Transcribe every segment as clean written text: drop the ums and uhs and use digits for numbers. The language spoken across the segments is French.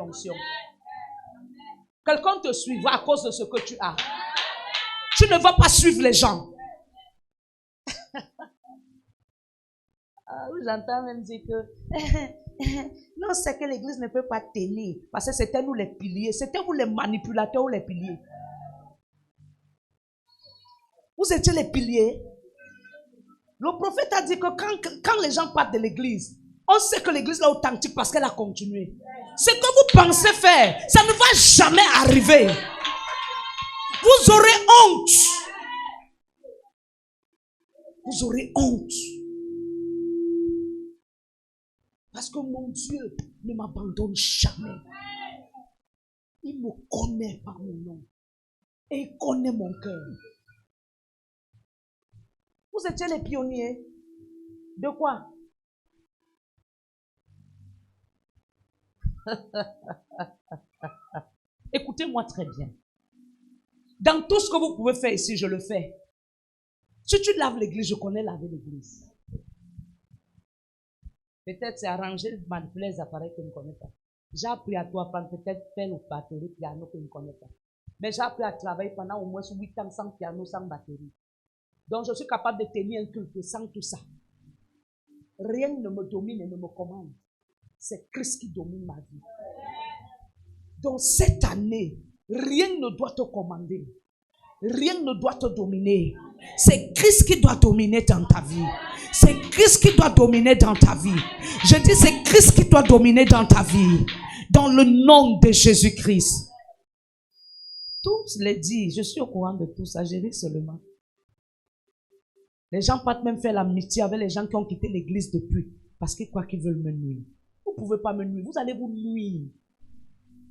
l'onction. Quelqu'un te suivra à cause de ce que tu as. Tu ne vas pas suivre les gens. J'entends même dire que non, c'est que l'église ne peut pas tenir. Parce que c'était nous les piliers. C'était vous les manipulateurs ou les piliers. Vous étiez les piliers. Le prophète a dit que quand les gens partent de l'église, on sait que l'église est authentique parce qu'elle a continué. Ce que vous pensez faire, ça ne va jamais arriver. Vous aurez honte. Vous aurez honte. Parce que mon Dieu ne m'abandonne jamais. Il me connaît par mon nom. Et il connaît mon cœur. Vous étiez les pionniers. De quoi? Écoutez-moi très bien. Dans tout ce que vous pouvez faire ici, je le fais. Si tu laves l'église, je connais laver l'église. Peut-être c'est arranger, manipuler les appareils que je ne connais pas. J'ai appris à toi prendre peut-être faire le batterie, piano que je ne connais pas. Mais j'ai appris à travailler pendant au moins 8 ans sans piano, sans batterie. Donc je suis capable de tenir un culte sans tout ça. Rien ne me domine et ne me commande. C'est Christ qui domine ma vie. Donc cette année, rien ne doit te commander. Rien ne doit te dominer. C'est Christ qui doit dominer dans ta vie. C'est Christ qui doit dominer dans ta vie. Je dis c'est Christ qui doit dominer dans ta vie. Dans le nom de Jésus-Christ. Tous les dit, je suis au courant de tout ça, je ris seulement. Les gens partent même faire l'amitié avec les gens qui ont quitté l'église depuis. Parce qu'ils croient qu'ils veulent me nuire. Vous ne pouvez pas me nuire, vous allez vous nuire.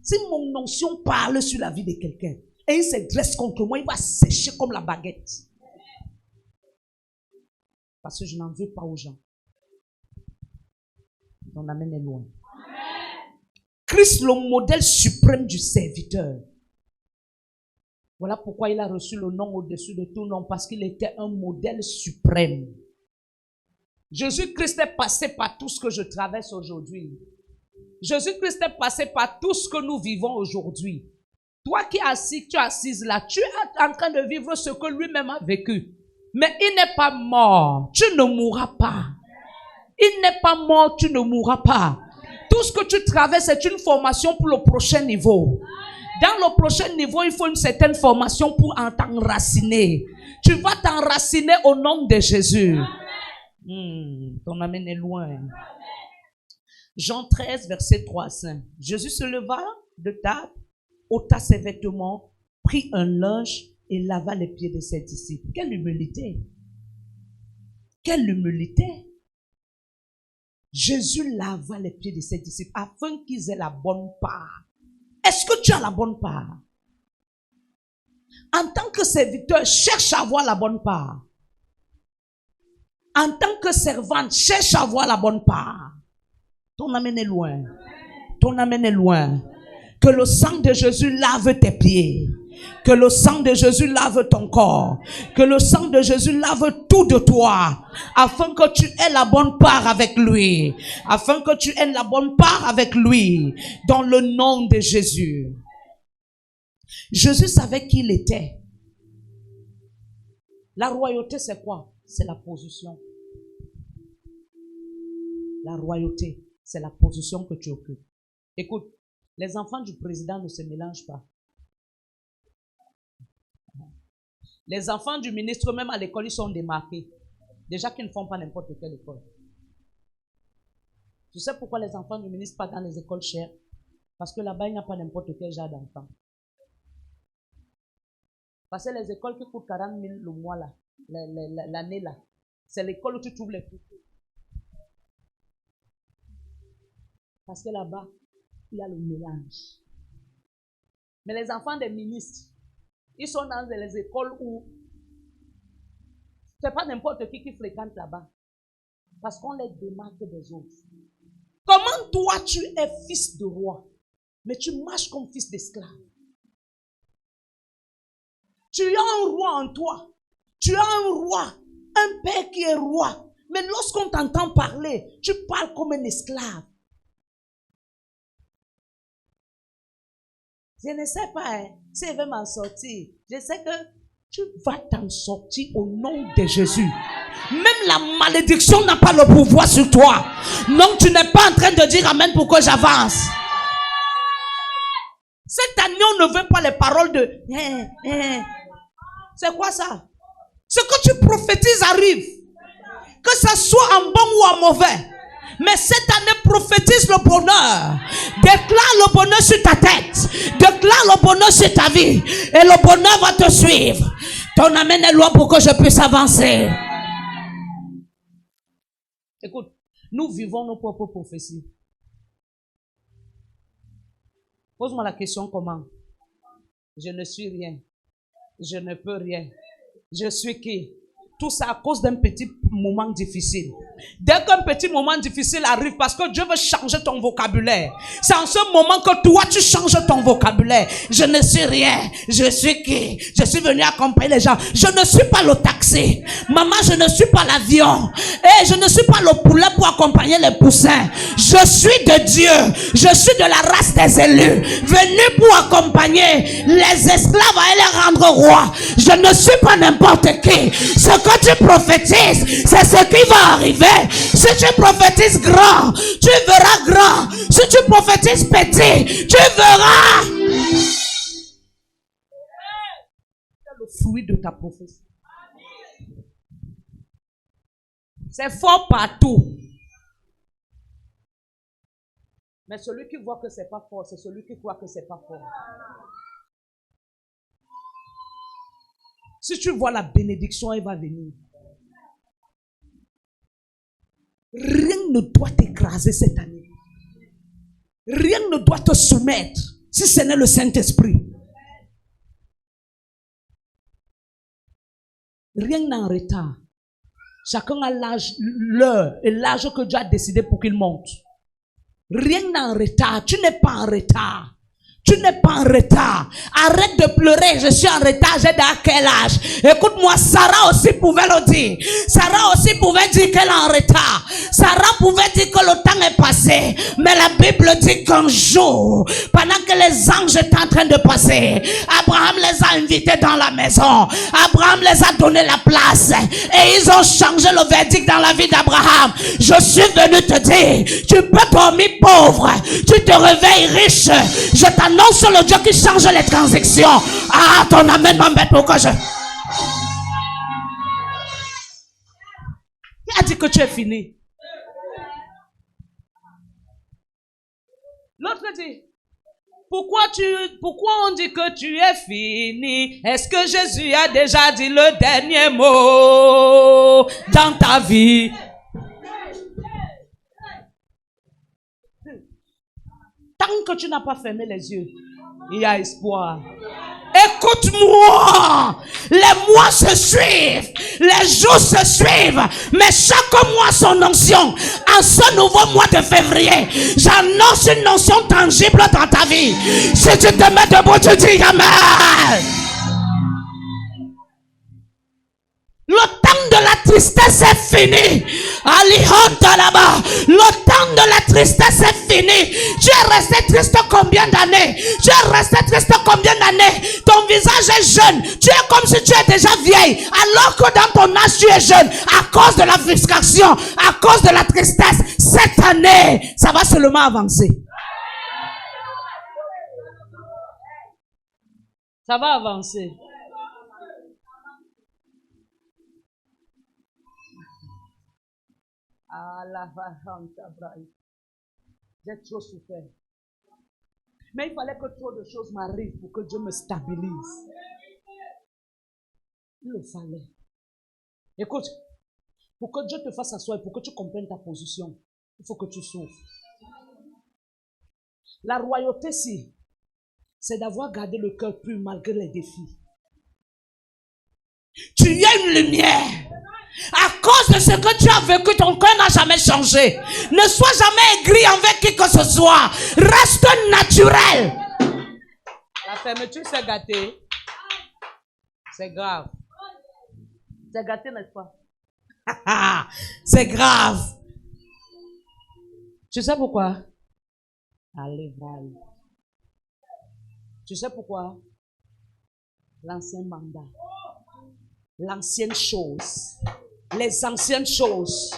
Si mon onction parle sur la vie de quelqu'un, et il se dresse contre moi, il va sécher comme la baguette. Parce que je n'en veux pas aux gens. On amène est loin. Christ, le modèle suprême du serviteur. Voilà pourquoi il a reçu le nom au-dessus de tout nom, parce qu'il était un modèle suprême. Jésus-Christ est passé par tout ce que je traverse aujourd'hui. Jésus-Christ est passé par tout ce que nous vivons aujourd'hui. Toi qui es assis, tu es assise là, tu es en train de vivre ce que lui-même a vécu. Mais il n'est pas mort, tu ne mourras pas. Il n'est pas mort, tu ne mourras pas. Tout ce que tu traverses est une formation pour le prochain niveau. Dans le prochain niveau, il faut une certaine formation pour t'enraciner. Tu vas t'enraciner au nom de Jésus. Ton amen est loin. Jean 13, verset 3 à 5. Jésus se leva de table, ôta ses vêtements, prit un linge et lava les pieds de ses disciples. Quelle humilité! Quelle humilité! Jésus lava les pieds de ses disciples afin qu'ils aient la bonne part. Est-ce que tu as la bonne part? En tant que serviteur, cherche à avoir la bonne part. En tant que servante, cherche à avoir la bonne part. Ton amen est loin. Ton amen est loin. Que le sang de Jésus lave tes pieds. Que le sang de Jésus lave ton corps. Que le sang de Jésus lave tout de toi. Afin que tu aies la bonne part avec lui. Afin que tu aies la bonne part avec lui. Dans le nom de Jésus. Jésus savait qui il était. La royauté, c'est quoi? C'est la position. La royauté, c'est la position que tu occupes. Écoute, les enfants du président ne se mélangent pas. Les enfants du ministre, même à l'école, ils sont démarqués. Déjà qu'ils ne font pas n'importe quelle école. Tu sais pourquoi les enfants du ministre pas dans les écoles chères? Parce que là-bas, il n'y a pas n'importe quel genre d'enfants. Parce que les écoles qui coûtent 40 000 le mois, là, l'année, là, c'est l'école où tu trouves les plus. Parce que là-bas, il y a le mélange. Mais les enfants des ministres, ils sont dans les écoles où c'est pas n'importe qui fréquente là-bas. Parce qu'on les démarque des autres. Comment toi tu es fils de roi, mais tu marches comme fils d'esclave? Tu as un roi en toi. Tu as un roi, un père qui est roi. Mais lorsqu'on t'entend parler, tu parles comme un esclave. Je ne sais pas hein, si elle veut m'en sortir. Je sais que tu vas t'en sortir au nom de Jésus. Même la malédiction n'a pas le pouvoir sur toi. Non, tu n'es pas en train de dire amen pour que j'avance. Cette année, on ne veut pas les paroles de... C'est quoi ça? Ce que tu prophétises arrive. Que ça soit en bon ou en mauvais. Mais cette année, prophétise le bonheur. Déclare le bonheur sur ta tête. Déclare le bonheur sur ta vie. Et le bonheur va te suivre. Ton amen est loin pour que je puisse avancer. Écoute, nous vivons nos propres prophéties. Pose-moi la question comment? Je ne suis rien. Je ne peux rien. Je suis qui? Tout ça à cause d'un petit moment difficile. Dès qu'un petit moment difficile arrive, parce que Dieu veut changer ton vocabulaire. C'est en ce moment que toi, tu changes ton vocabulaire. Je ne suis rien. Je suis qui? Je suis venu accompagner les gens. Je ne suis pas le taxi. Maman, je ne suis pas l'avion. Et je ne suis pas le poulet pour accompagner les poussins. Je suis de Dieu. Je suis de la race des élus. Venu pour accompagner les esclaves et les rendre rois. Je ne suis pas n'importe qui. Ce que tu prophétises, c'est ce qui va arriver. Si tu prophétises grand, tu verras grand. Si tu prophétises petit, tu verras. C'est le fruit de ta prophétie. C'est fort partout. Mais celui qui voit que c'est pas fort, c'est celui qui croit que c'est pas fort. Si tu vois la bénédiction, elle va venir. Rien ne doit t'écraser cette année. Rien ne doit te soumettre si ce n'est le Saint-Esprit. Rien n'est en retard. Chacun a l'heure et l'âge que Dieu a décidé pour qu'il monte. Rien n'est en retard. Tu n'es pas en retard. Tu n'es pas en retard. Arrête de pleurer. Je suis en retard. J'ai à quel âge? Écoute-moi, Sarah aussi pouvait le dire. Sarah aussi pouvait dire qu'elle est en retard. Sarah pouvait dire que le temps est passé. Mais la Bible dit qu'un jour, pendant que les anges étaient en train de passer, Abraham les a invités dans la maison. Abraham les a donné la place. Et ils ont changé le verdict dans la vie d'Abraham. Je suis venu te dire, tu peux dormir pauvre. Tu te réveilles riche. Je t'annonce le Dieu qui change les transactions. Ah, ton amen m'embête pour que je... Qui a dit que tu es fini? L'autre dit, pourquoi on dit que tu es fini? Est-ce que Jésus a déjà dit le dernier mot dans ta vie? Tant que tu n'as pas fermé les yeux, il y a espoir. Écoute-moi, les mois se suivent, les jours se suivent, mais chaque mois son onction. En ce nouveau mois de février, j'annonce une onction tangible dans ta vie. Si tu te mets debout, tu dis amen. Le temps de la tristesse est fini. Alihonta là-bas. Le temps de la tristesse est fini. Tu es resté triste combien d'années? Tu es resté triste combien d'années? Ton visage est jeune. Tu es comme si tu es déjà vieille. Alors que dans ton âge tu es jeune. À cause de la frustration, à cause de la tristesse. Cette année, ça va seulement avancer. Ça va avancer. J'ai trop souffert. Mais il fallait que trop de choses m'arrivent pour que Dieu me stabilise. Il le fallait. Écoute, pour que Dieu te fasse asseoir, pour que tu comprennes ta position, il faut que tu souffres. La royauté, c'est d'avoir gardé le cœur pur malgré les défis. Tu es une lumière. À cause de ce que tu as vécu, ton cœur n'a jamais changé. Ne sois jamais aigri envers qui que ce soit. Reste naturel. La fermeture, c'est gâté. C'est grave. C'est gâté, n'est-ce pas? C'est grave. Tu sais pourquoi? Allez, va. Tu sais pourquoi? L'ancien mandat, l'ancienne chose, les anciennes choses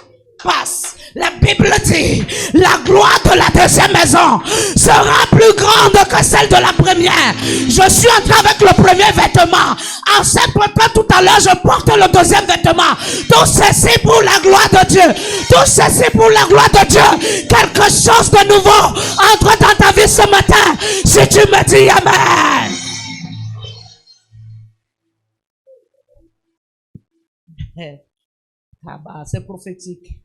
passent. La Bible dit, la gloire de la deuxième maison sera plus grande que celle de la première. Je suis entré avec le premier vêtement. En cette prépa tout à l'heure, je porte le deuxième vêtement. Tout ceci pour la gloire de Dieu. Tout ceci pour la gloire de Dieu. Quelque chose de nouveau entre dans ta vie ce matin. Si tu me dis Amen. Ah bah, c'est prophétique.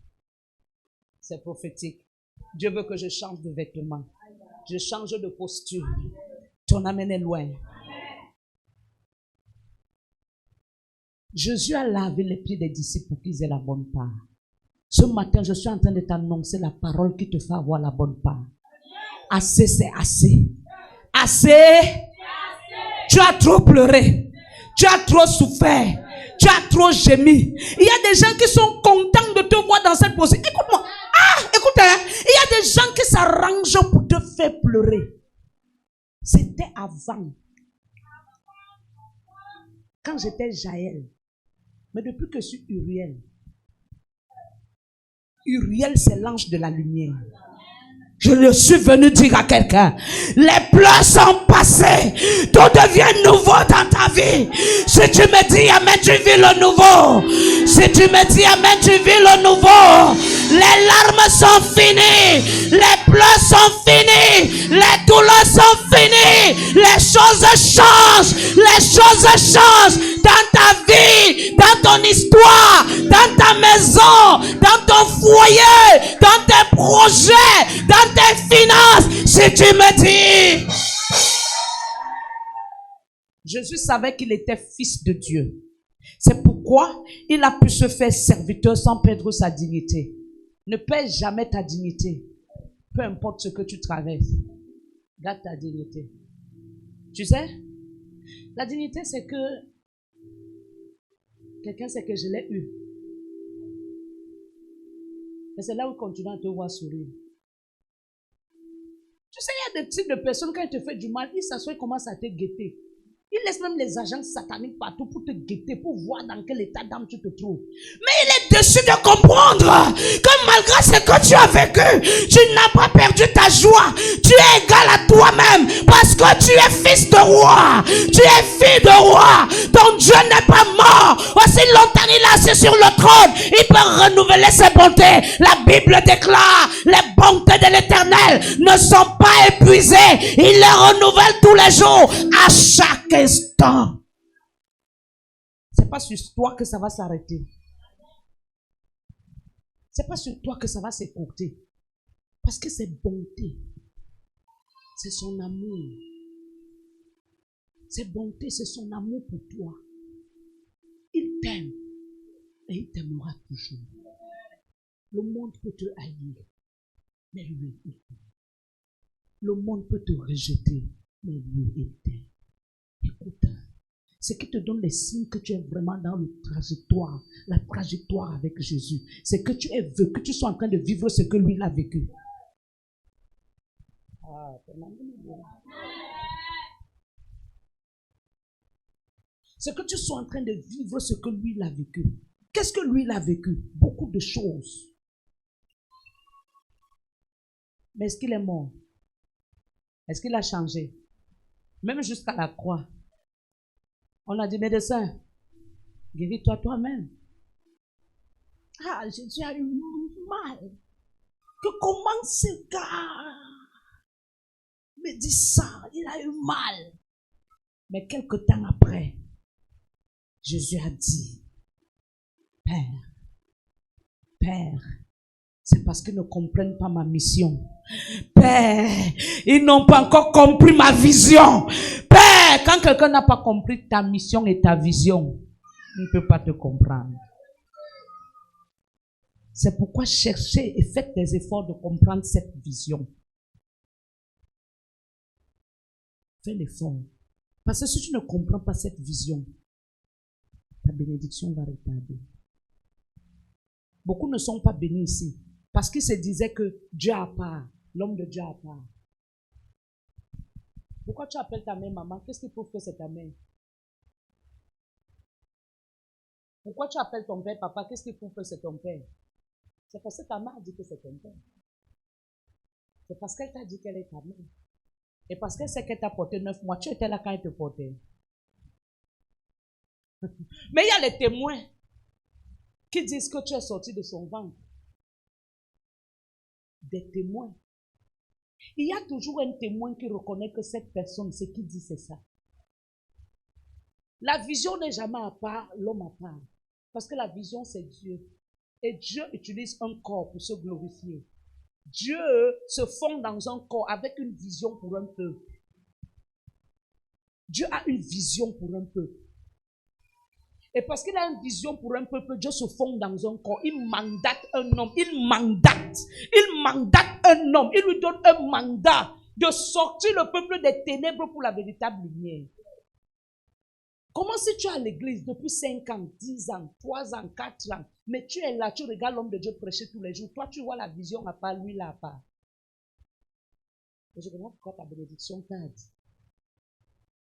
C'est prophétique. Dieu veut que je change de vêtements. Je change de posture. Ton amen est loin. Jésus a lavé les pieds des disciples pour qu'ils aient la bonne part. Ce matin, je suis en train de t'annoncer la parole qui te fait avoir la bonne part. Assez, c'est assez. Assez. Tu as trop pleuré. Tu as trop souffert. Tu as trop gémi. Il y a des gens qui sont contents de te voir dans cette position. Écoute-moi. Écoute, hein, il y a des gens qui s'arrangent pour te faire pleurer. C'était avant. Quand j'étais Jaël. Mais depuis que je suis Uriel. Uriel, c'est l'ange de la lumière. Je le suis venu dire à quelqu'un, les pleurs sont passés, tout devient nouveau dans ta vie. Si tu me dis Amen, tu vis le nouveau. Si tu me dis Amen, tu vis le nouveau. Les larmes sont finies, les pleurs sont finis, les douleurs sont finies, les choses changent dans ta vie, dans ton histoire, dans ta maison, dans ton foyer, dans tes projets, dans tes finances. Si tu me dis, Jésus savait qu'il était fils de Dieu. C'est pourquoi il a pu se faire serviteur sans perdre sa dignité. Ne perds jamais ta dignité. Peu importe ce que tu traverses. Garde ta dignité. Tu sais, la dignité c'est que quelqu'un sait que je l'ai eu. Mais c'est là où il continue à te voir sourire. Tu sais, il y a des types de personnes, quand ils te font du mal, ils s'assoient et commencent à te guetter. Ils laissent même les agents sataniques partout pour te guetter, pour voir dans quel état d'âme tu te trouves. Mais il est déçu de comprendre que malgré ce que tu as vécu, tu n'as pas perdu ta joie. Tu es égal à toi-même parce que tu es fils de roi. Tu es fille de roi. Ton Dieu n'est pas mort. Aussi longtemps il est assis sur le trône, il peut renouveler ses bontés. La Bible déclare, les bontés de l'Éternel ne sont pas épuisées. Il les renouvelle tous les jours, à chaque instant. C'est pas sur toi que ça va s'arrêter. C'est pas sur toi que ça va s'écourter. Parce que c'est bonté. C'est son amour. C'est bonté, c'est son amour pour toi. Il t'aime. Et il t'aimera toujours. Le monde peut te haïr. Mais lui, il t'aime. Le monde peut te rejeter. Mais lui, il t'aime. Écoute, ce qui te donne les signes que tu es vraiment dans la trajectoire avec Jésus, c'est que que tu sois en train de vivre ce que lui il a vécu. C'est que tu sois en train de vivre ce que lui il a vécu. Qu'est-ce que lui il a vécu? Beaucoup de choses. Mais est-ce qu'il est mort? Est-ce qu'il a changé? Même jusqu'à la croix. On a dit, médecin, guéris-toi toi-même. Ah, Jésus a eu mal. Que comment ce gars me dit ça? Il a eu mal. Mais quelque temps après, Jésus a dit, Père, c'est parce qu'ils ne comprennent pas ma mission. Père, ils n'ont pas encore compris ma vision. Père, quand quelqu'un n'a pas compris ta mission et ta vision, il ne peut pas te comprendre. C'est pourquoi cherchez et faites des efforts de comprendre cette vision. Fais l'effort. Parce que si tu ne comprends pas cette vision, ta bénédiction va retarder. Beaucoup ne sont pas bénis ici parce qu'ils se disaient que Dieu a part, l'homme de Dieu a part. Pourquoi tu appelles ta mère maman? Qu'est-ce qui prouve que c'est ta mère? Pourquoi tu appelles ton père papa? Qu'est-ce qui prouve que c'est ton père? C'est parce que ta mère dit que c'est ton père. C'est parce qu'elle t'a dit qu'elle est ta mère. Et parce qu'elle sait qu'elle t'a porté 9 mois, tu étais là quand elle te portait. Mais il y a les témoins qui disent que tu es sorti de son ventre. Des témoins. Il y a toujours un témoin qui reconnaît que cette personne, ce qu'il dit, c'est ça. La vision n'est jamais à part, l'homme à part. Parce que la vision, c'est Dieu. Et Dieu utilise un corps pour se glorifier. Dieu se fond dans un corps avec une vision pour un peuple. Dieu a une vision pour un peuple. Et parce qu'il a une vision pour un peuple, Dieu se fond dans un corps. Il mandate un homme. Il mandate un homme. Il lui donne un mandat de sortir le peuple des ténèbres pour la véritable lumière. Comment si tu es à l'église depuis 5 ans, 10 ans, 3 ans, 4 ans, mais tu es là, tu regardes l'homme de Dieu prêcher tous les jours. Toi, tu vois la vision à part, lui là à part. Et je comprends pourquoi ta bénédiction t'a dit.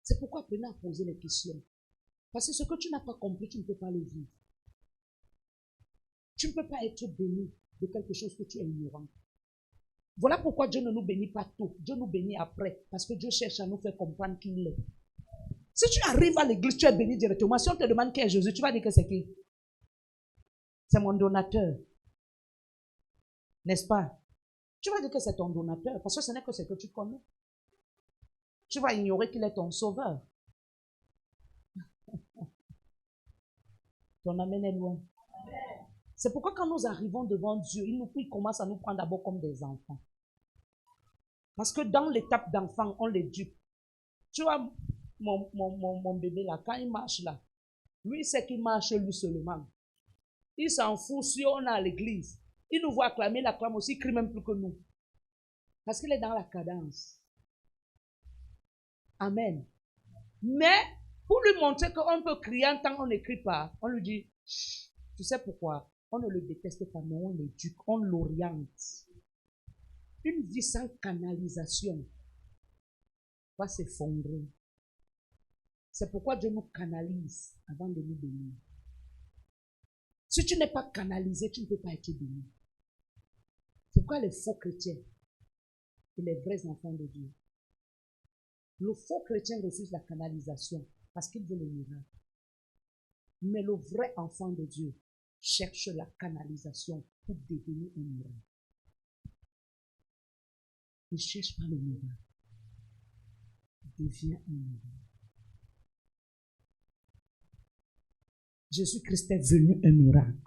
C'est pourquoi apprenez à poser les questions. Parce que ce que tu n'as pas compris, tu ne peux pas le vivre. Tu ne peux pas être béni de quelque chose que tu es ignorant. Voilà pourquoi Dieu ne nous bénit pas tôt. Dieu nous bénit après. Parce que Dieu cherche à nous faire comprendre qui il est. Si tu arrives à l'église, tu es béni directement. Si on te demande qui est Jésus, tu vas dire que c'est qui? C'est mon donateur. N'est-ce pas? Tu vas dire que c'est ton donateur. Parce que ce n'est que ce que tu connais. Tu vas ignorer qu'il est ton sauveur. Ton amen est loin. C'est pourquoi quand nous arrivons devant Dieu, il commence à nous prendre d'abord comme des enfants. Parce que dans l'étape d'enfant, on l'éduque. Tu vois, mon bébé là, quand il marche là, lui, il sait qu'il marche lui seulement. Il s'en fout si on est à l'église. Il nous voit acclamer, il acclame aussi, il crie même plus que nous. Parce qu'il est dans la cadence. Amen. Mais, pour lui montrer qu'on peut crier en tant qu'on n'écrit pas, on lui dit, tu sais pourquoi? On ne le déteste pas, mais on l'éduque, on l'oriente. Une vie sans canalisation va s'effondrer. C'est pourquoi Dieu nous canalise avant de nous bénir. Si tu n'es pas canalisé, tu ne peux pas être béni. C'est pourquoi les faux chrétiens et les vrais enfants de Dieu. Le faux chrétien refuse la canalisation parce qu'il veut le miracle. Mais le vrai enfant de Dieu cherche la canalisation pour devenir un miracle. Il ne cherche pas le miracle. Il devient un miracle. Jésus-Christ est venu un miracle.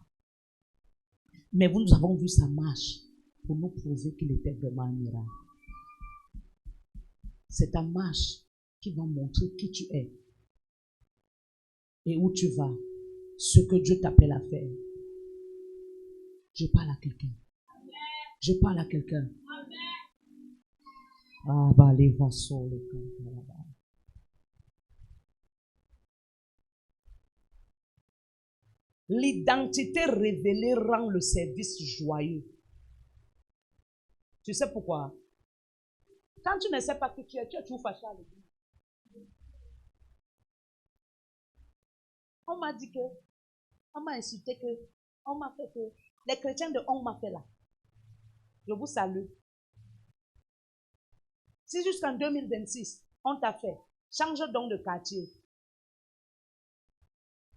Mais nous avons vu sa marche pour nous prouver qu'il était vraiment un miracle. C'est ta marche qui va montrer qui tu es et où tu vas, ce que Dieu t'appelle à faire. Je parle à quelqu'un. Je parle à quelqu'un. Ah, bah, les vassaux, les cantarabas. L'identité révélée rend le service joyeux. Tu sais pourquoi? Quand tu ne sais pas qui tu es toujours fâché à l'église. On m'a dit que, on m'a insulté que, on m'a fait que, les chrétiens de on m'a fait là. Je vous salue. Si jusqu'en 2026, on t'a fait, change donc de quartier.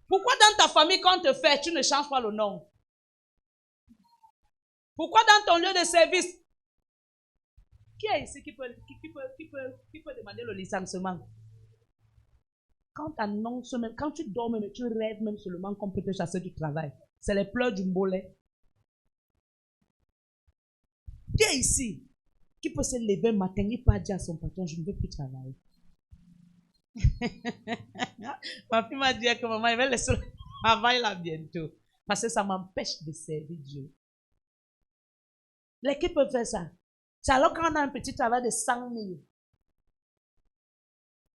Pourquoi dans ta famille, quand on te fait, tu ne changes pas le nom? Pourquoi dans ton lieu de service? Qui est ici qui peut demander le licenciement? Quand tu annonces même, quand tu dors même, tu rêves même seulement qu'on peut te chasser du travail. C'est les pleurs du mbolet. Qui est ici qui peut se lever un matin et pas dire à son patron, je ne veux plus travailler? Ma fille m'a dit que maman, elle va laisser le travail là bientôt. Parce que ça m'empêche de servir Dieu. L'équipe peut faire ça. C'est alors quand on a un petit travail de 100 000.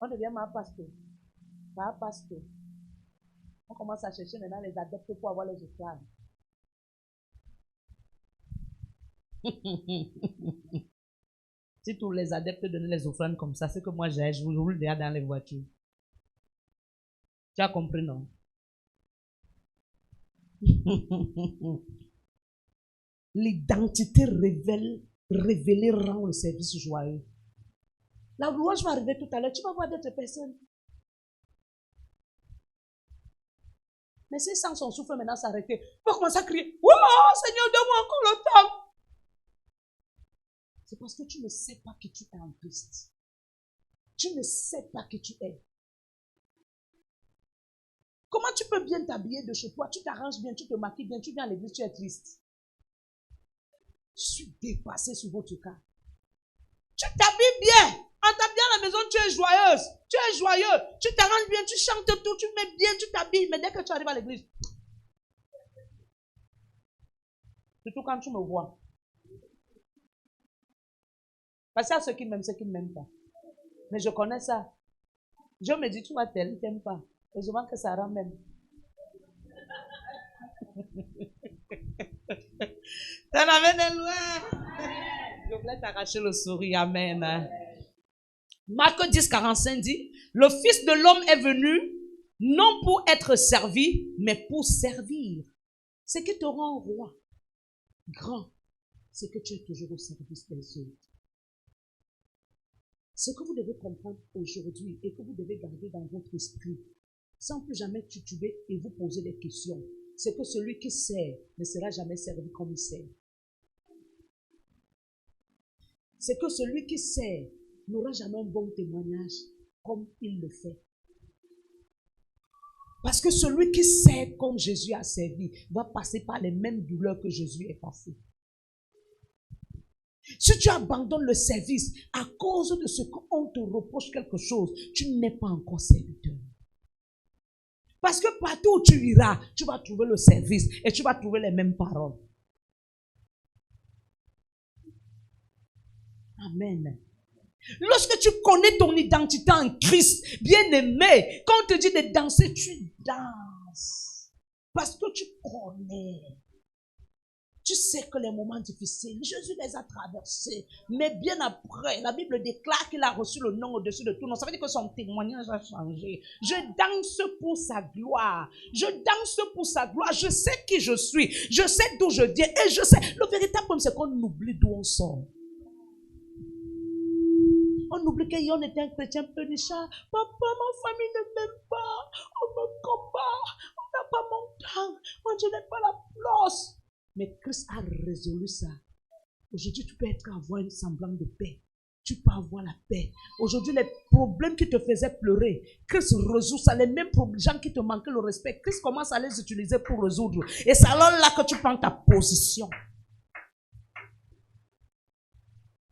On devient ma pasteur. Ma pasteur. On commence à chercher maintenant les adeptes pour avoir les esclaves. Si tous les adeptes donnaient les offrandes comme ça, c'est que moi je vous roule déjà dans les voitures. Tu as compris, non? L'identité révélée rend le service joyeux. La louange va arriver tout à l'heure. Tu vas voir d'autres personnes. Mais si sans son souffle maintenant s'arrêter, il va commencer à crier, « Oh Seigneur, donne-moi encore le temps. » C'est parce que tu ne sais pas que tu es en Christ. Tu ne sais pas que tu es. Comment tu peux bien t'habiller de chez toi? Tu t'arranges bien, tu te maquilles bien, tu viens à l'église, tu es triste. Je suis dépassé sur votre cas. Tu t'habilles bien. En t'habillant à la maison, tu es joyeuse. Tu es joyeux. Tu t'arranges bien, tu chantes tout, tu mets bien, tu t'habilles. Mais dès que tu arrives à l'église, surtout quand tu me vois. Parce qu'il y a ceux qui m'aiment, ceux qui ne m'aiment pas. Mais je connais ça. Je me dis, tu vois, tel, il ne t'aime pas. Heureusement que ça rend même. Ça n'amène loin. Je voulais t'arracher le sourire. Amen. Marc 10, 45 dit, le Fils de l'homme est venu non pour être servi, mais pour servir. Ce qui te rend roi, grand, c'est que tu es toujours au service des autres. Ce que vous devez comprendre aujourd'hui et que vous devez garder dans votre esprit, sans plus jamais tituber et vous poser des questions, c'est que celui qui sert ne sera jamais servi comme il sert. C'est que celui qui sert n'aura jamais un bon témoignage comme il le fait. Parce que celui qui sert comme Jésus a servi va passer par les mêmes douleurs que Jésus est passé. Si tu abandonnes le service à cause de ce qu'on te reproche quelque chose, tu n'es pas encore serviteur. Parce que partout où tu iras, tu vas trouver le service et tu vas trouver les mêmes paroles. Amen. Lorsque tu connais ton identité en Christ, bien-aimé, quand on te dit de danser, tu danses. Parce que tu connais. Tu sais que les moments difficiles, Jésus les a traversés. Mais bien après, la Bible déclare qu'il a reçu le nom au-dessus de tout nom. Ça veut dire que son témoignage a changé. Je danse pour sa gloire. Je danse pour sa gloire. Je sais qui je suis. Je sais d'où je viens. Et je sais, le véritable problème, c'est qu'on oublie d'où on sort. On oublie qu'on était un chrétien pénichard. Papa, ma famille ne m'aime pas. On me combat. On n'a pas mon temps. Moi, je n'ai pas la place. Mais Christ a résolu ça. Aujourd'hui, tu peux avoir un semblant de paix. Tu peux avoir la paix. Aujourd'hui, les problèmes qui te faisaient pleurer, Christ résout ça. Les mêmes gens qui te manquaient le respect, Christ commence à les utiliser pour résoudre. Et c'est alors là que tu prends ta position.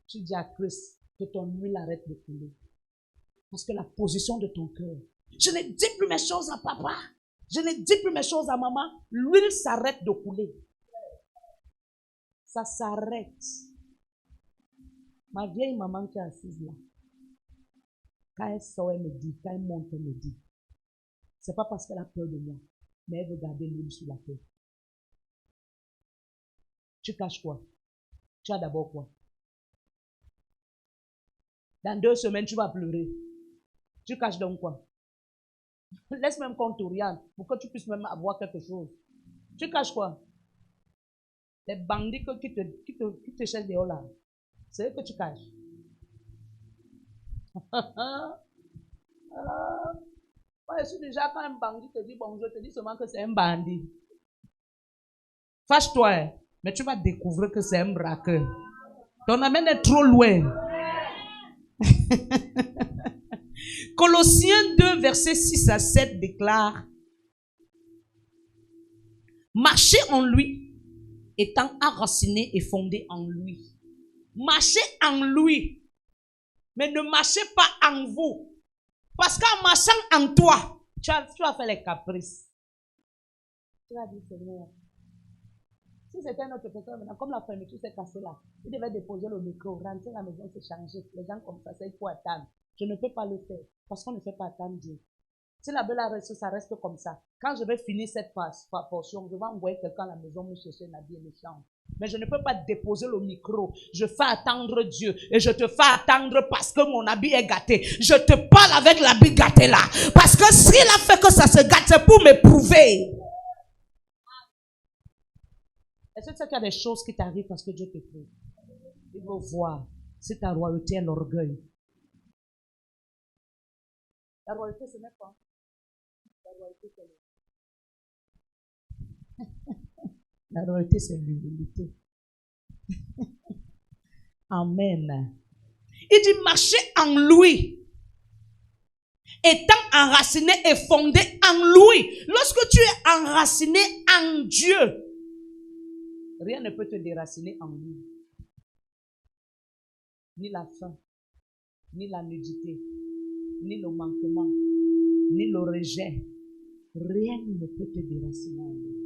Tu dis à Christ que ton huile arrête de couler. Parce que la position de ton cœur. Je ne dis plus mes choses à papa. Je ne dis plus mes choses à maman. L'huile s'arrête de couler. Ça s'arrête. Ma vieille maman qui est assise là, quand elle sort, elle me dit, quand elle monte, elle me dit, c'est pas parce qu'elle a peur de moi, mais elle veut garder l'huile sur la tête. Tu caches quoi? Tu as d'abord quoi? Dans 2 semaines, tu vas pleurer. Tu caches donc quoi? Laisse même qu'on t'oriente pour que tu puisses même avoir quelque chose. Tu caches quoi? Les bandits qui te cherchent dehors là, c'est eux que tu caches. Moi, je suis déjà, quand un bandit te dit bonjour, je te dis seulement que c'est un bandit. Fâche-toi, hein, mais tu vas découvrir que c'est un braqueur. Ton amène est trop loin. Colossiens 2, versets 6 à 7 déclare: marchez en lui, étant enraciné et fondé en lui. Marchez en lui, mais ne marchez pas en vous. Parce qu'en marchant en toi, tu vas faire les caprices. Tu vas dire, Seigneur, si c'était un autre personne maintenant, comme la fermeture s'est cassée là, il devait déposer le micro, rentrer à la maison, se changer. Les gens comme ça, il faut attendre. Je ne peux pas le faire, parce qu'on ne fait pas attendre Dieu. Si la belle reste, ça reste comme ça. Quand je vais finir cette portion, je vais envoyer quelqu'un à la maison me chercher un habit et me change. Mais je ne peux pas déposer le micro. Je fais attendre Dieu. Et je te fais attendre parce que mon habit est gâté. Je te parle avec l'habit gâté là. Parce que s'il a fait que ça se gâte, c'est pour m'éprouver. Est-ce que tu sais qu'il y a des choses qui t'arrivent parce que Dieu te prouve? Il veut voir si ta royauté est l'orgueil. La royauté, ce n'est pas. La royauté, c'est la royauté, c'est l'humilité. Amen. Il dit marcher en lui. Étant enraciné et fondé en lui. Lorsque tu es enraciné en Dieu, rien ne peut te déraciner en lui. Ni la faim, ni la nudité, ni le manquement, ni le rejet. Rien ne peut te déraciner en lui.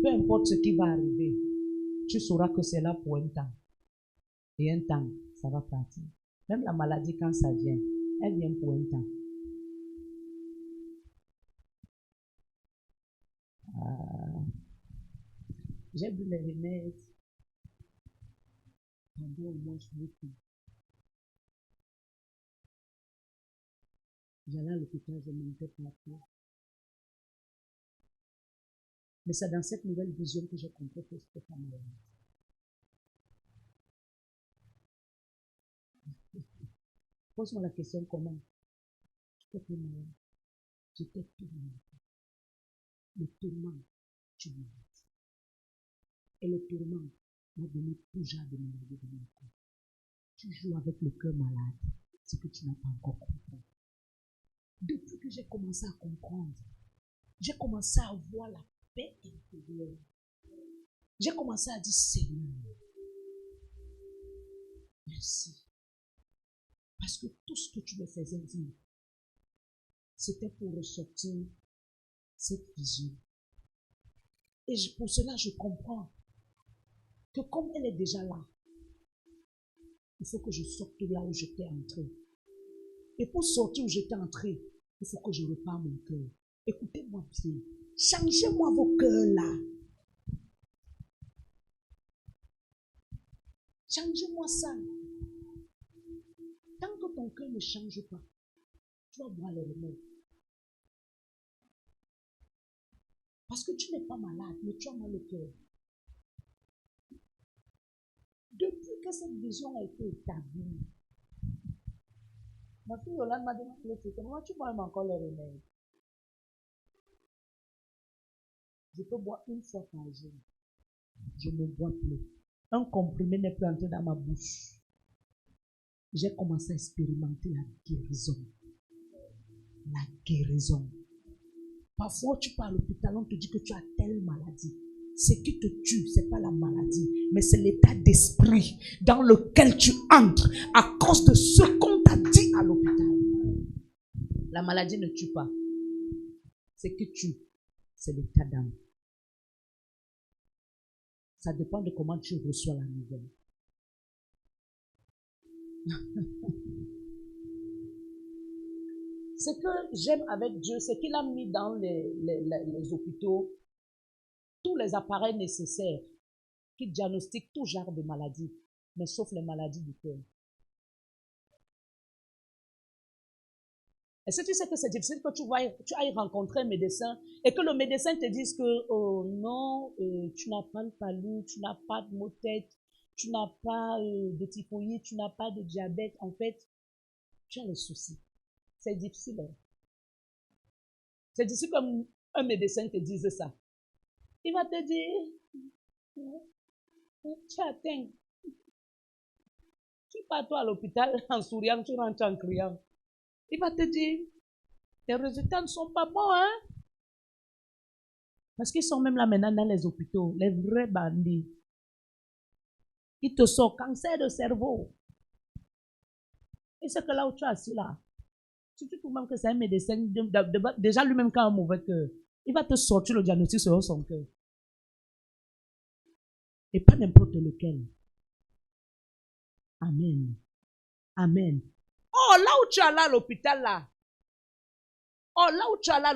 Peu importe ce qui va arriver, tu sauras que c'est là pour un temps. Et un temps, ça va partir. Même la maladie, quand ça vient, elle vient pour un temps. J'ai bu les remèdes pendant au moins 8 ans. J'allais à l'hôpital, je montais partout. Mais c'est dans cette nouvelle vision que j'ai compris que c'était pas malade. Pose-moi la question comment? J'étais malade. J'étais tout malade. Le tourment, tu malade. Et le tourment m'a donné tout genre de maladie dans mon corps. Tu joues avec le cœur malade, c'est que tu n'as pas encore compris. Depuis que j'ai commencé à comprendre, j'ai commencé à avoir la paix intérieure. J'ai commencé à dire Seigneur, merci. Parce que tout ce que tu me faisais dire, c'était pour ressortir cette vision. Et pour cela, je comprends que comme elle est déjà là, il faut que je sorte de là où j'étais entré. Et pour sortir où j'étais entré, il faut que je repars mon cœur. Écoutez-moi bien. Changez-moi vos cœurs là. Changez-moi ça. Tant que ton cœur ne change pas, tu vas boire les remèdes. Parce que tu n'es pas malade, mais tu as mal au cœur. Depuis que cette vision a été établie, ma fille Yolande m'a demandé comment tu bois encore les remèdes. Je peux boire une fois par jour. Je ne bois plus. Un comprimé n'est plus entré dans ma bouche. J'ai commencé à expérimenter la guérison. La guérison. Parfois, tu pars à l'hôpital, on te dit que tu as telle maladie. Ce qui te tue, ce n'est pas la maladie, mais c'est l'état d'esprit dans lequel tu entres à cause de ce qu'on t'a dit à l'hôpital. La maladie ne tue pas. Ce qui tue, c'est l'état d'âme. Ça dépend de comment tu reçois la nouvelle. Ce que j'aime avec Dieu, c'est qu'il a mis dans les hôpitaux tous les appareils nécessaires qui diagnostiquent tout genre de maladies, mais sauf les maladies du cœur. Est-ce que tu sais que c'est difficile que tu ailles rencontrer un médecin et que le médecin te dise que oh non, tu n'as pas le palu, tu n'as pas de maux de tête, tu n'as pas de typhoïde, tu n'as pas de diabète. En fait, tu as le souci. C'est difficile. Hein? C'est difficile comme un médecin te dise ça. Il va te dire, tu atteins. Tu pars toi à l'hôpital en souriant, tu rentres en criant. Il va te dire, tes résultats ne sont pas bons, hein? Parce qu'ils sont même là maintenant dans les hôpitaux, les vrais bandits. Ils te sortent cancer de cerveau. Et c'est que là où tu es assis là, si tu trouves même que c'est un médecin, déjà lui-même qui a un mauvais cœur, il va te sortir le diagnostic selon son cœur. Et pas n'importe lequel. Amen. Amen. Oh, là où tu es là à l'hôpital là. Oh, là où tu es là,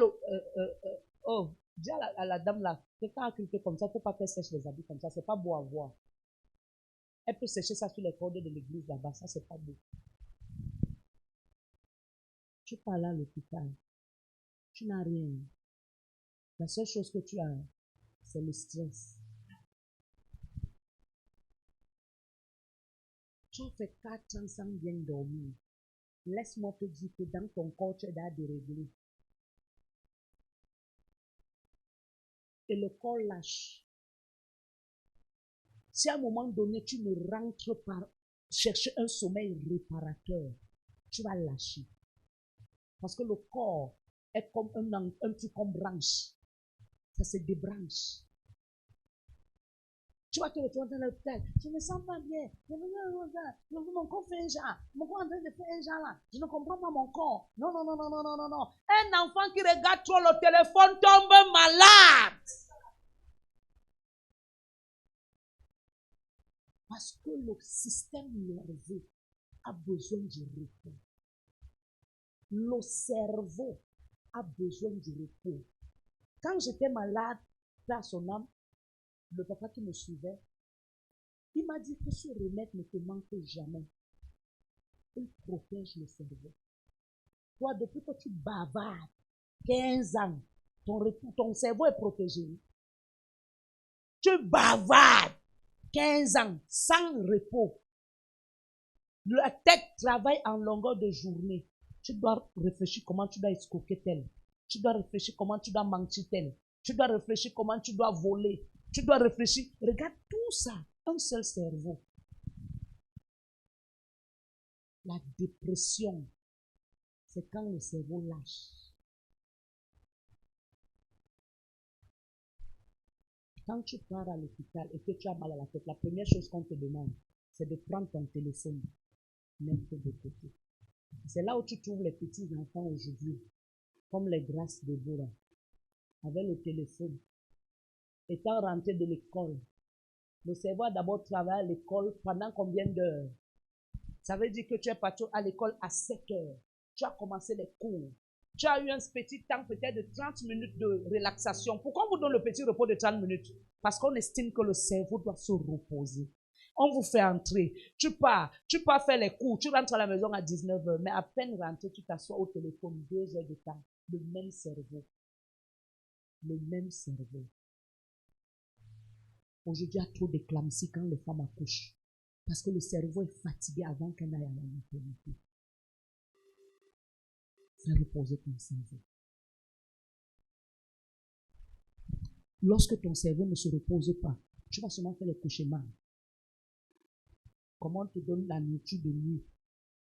oh, dis à la dame là, Quelqu'un a culté comme ça, il ne faut pas qu'elle sèche les habits comme ça. Ce n'est pas beau à voir. Elle peut sécher ça sur les cordes de l'église là-bas. Ça, c'est pas beau. Tu pars là à l'hôpital. Tu n'as rien. La seule chose que tu as, c'est le stress. Tu as fait 4 ans sans bien dormir. Laisse-moi te dire que dans ton corps, tu es à dérégler. Et le corps lâche. Si à un moment donné, tu ne rentres pas chercher un sommeil réparateur, tu vas lâcher. Parce que le corps est comme un truc comme branche. Ça se débranche. Tu vas te retrouver dans l'hôpital. Je ne me sens pas bien. Mon corps fait un genre. Mon corps est en train de faire un genre là. Je ne comprends pas mon corps. Non, non, non, non, non, non, non, non. Un enfant qui regarde trop le téléphone tombe malade. Parce que le système nerveux a besoin du repos. Le cerveau a besoin du repos. Quand j'étais malade, dans son âme, le papa qui me suivait, il m'a dit que ce remède ne te manque jamais. Il protège le cerveau. Toi, depuis que tu bavardes 15 ans, ton cerveau est protégé. Tu bavardes 15 ans sans repos. La tête travaille en longueur de journée. Tu dois réfléchir comment tu dois escroquer tel. Tu dois réfléchir comment tu dois mentir tel. Tu dois réfléchir comment tu dois voler. Tu dois réfléchir. Regarde tout ça. Un seul cerveau. La dépression, c'est quand le cerveau lâche. Quand tu pars à l'hôpital et que tu as mal à la tête, la première chose qu'on te demande, c'est de prendre ton téléphone, mettre de côté. C'est là où tu trouves les petits enfants aujourd'hui, comme les grâces de Bora, avec le téléphone. Étant rentré de l'école, le cerveau a d'abord travaillé à l'école pendant combien d'heures? Ça veut dire que tu es parti à l'école à 7 heures. Tu as commencé les cours. Tu as eu un petit temps peut-être de 30 minutes de relaxation. Pourquoi on vous donne le petit repos de 30 minutes? Parce qu'on estime que le cerveau doit se reposer. On vous fait entrer. Tu pars faire les cours. Tu rentres à la maison à 19 heures. Mais à peine rentré, tu t'assois au téléphone 2 heures de temps. Le même cerveau. Le même cerveau. Aujourd'hui, il y a trop d'éclampsie quand les femmes accouchent. Parce que le cerveau est fatigué avant qu'elle aille à la maternité. Fais reposer ton cerveau. Lorsque ton cerveau ne se repose pas, tu vas seulement faire les cauchemars. Comment on te donne la nourriture de nuit,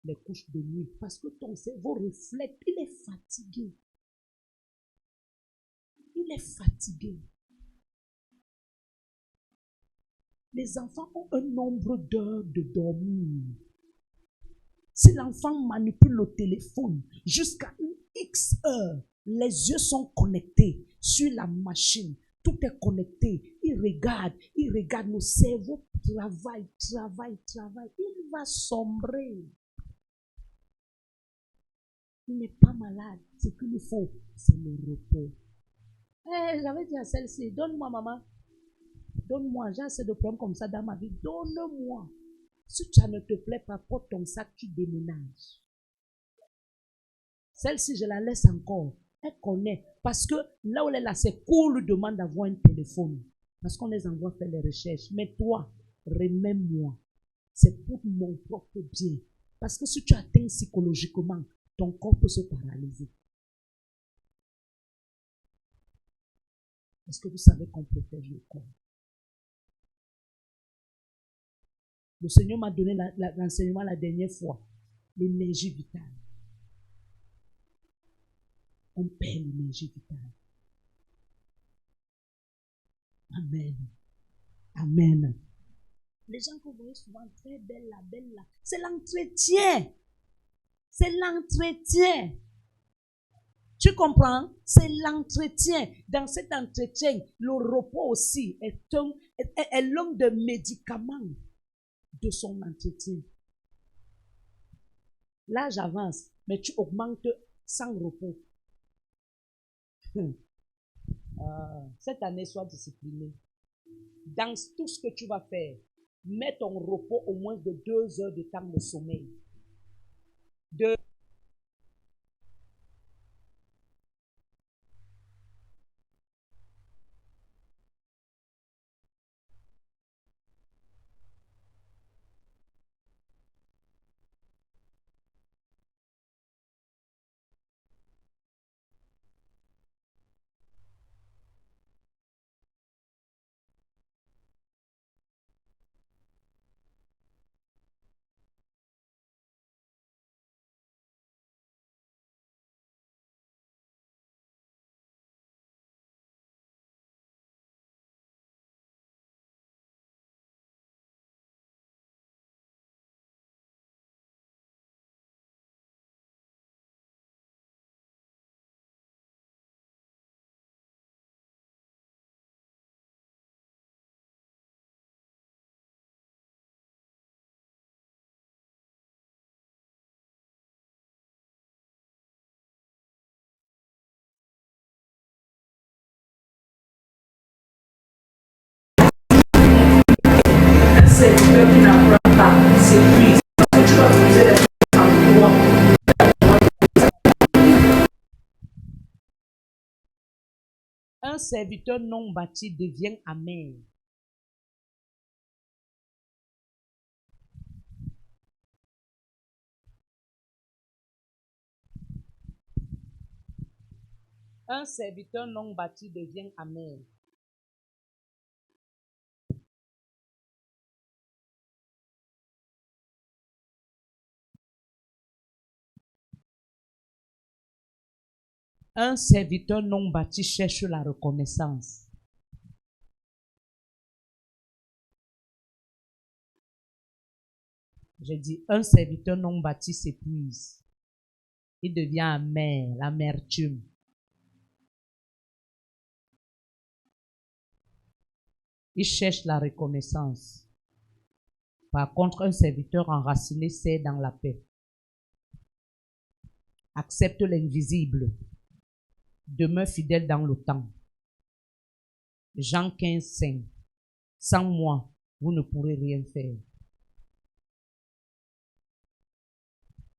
les couches de nuit? Parce que ton cerveau reflète, il est fatigué. Il est fatigué. Les enfants ont un nombre d'heures de dormir. Si l'enfant manipule le téléphone jusqu'à une X heure, les yeux sont connectés sur la machine. Tout est connecté. Il regarde. Le cerveau travaille. Il va sombrer. Il n'est pas malade. Ce qu'il lui faut, c'est le repos. J'avais dit à celle-ci, donne-moi maman. Donne-moi, j'ai assez de problèmes comme ça dans ma vie. Donne-moi. Si ça ne te plaît pas, porte ton sac, tu déménages. Celle-ci, je la laisse encore. Elle connaît. Parce que là où elle est là, c'est qu'on lui demande d'avoir un téléphone. Parce qu'on les envoie faire les recherches. Mais toi, remets-moi. C'est pour mon propre bien. Parce que si tu atteins psychologiquement, ton corps peut se paralyser. Est-ce que vous savez qu'on protège le corps? Le Seigneur m'a donné l'enseignement la dernière fois. L'énergie vitale. On perd l'énergie vitale. Amen. Amen. Les gens que vous voyez souvent très belle là. C'est l'entretien. C'est l'entretien. Tu comprends? C'est l'entretien. Dans cet entretien, le repos aussi est l'un des médicaments de son entretien. Là, j'avance, mais tu augmentes sans repos. Cette année, sois discipliné. Dans tout ce que tu vas faire, mets ton repos au moins de 2 heures de temps de sommeil. Serviteur qui n'apprend pas s'épuise. Tu vas poser les choses en toi. Un serviteur non bâti devient amer. Un serviteur non bâti devient amer. Un serviteur non bâti cherche la reconnaissance. Je dis, un serviteur non bâti s'épuise. Il devient amer, l'amertume. Il cherche la reconnaissance. Par contre, un serviteur enraciné sert dans la paix. Accepte l'invisible. Demeure fidèle dans le temps. Jean 15, 5. Sans moi, vous ne pourrez rien faire.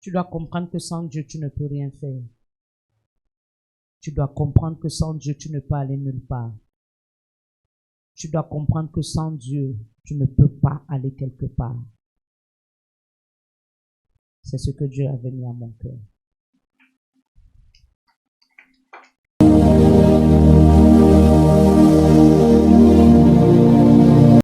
Tu dois comprendre que sans Dieu, tu ne peux rien faire. Tu dois comprendre que sans Dieu, tu ne peux aller nulle part. Tu dois comprendre que sans Dieu, tu ne peux pas aller quelque part. C'est ce que Dieu avait mis à mon cœur.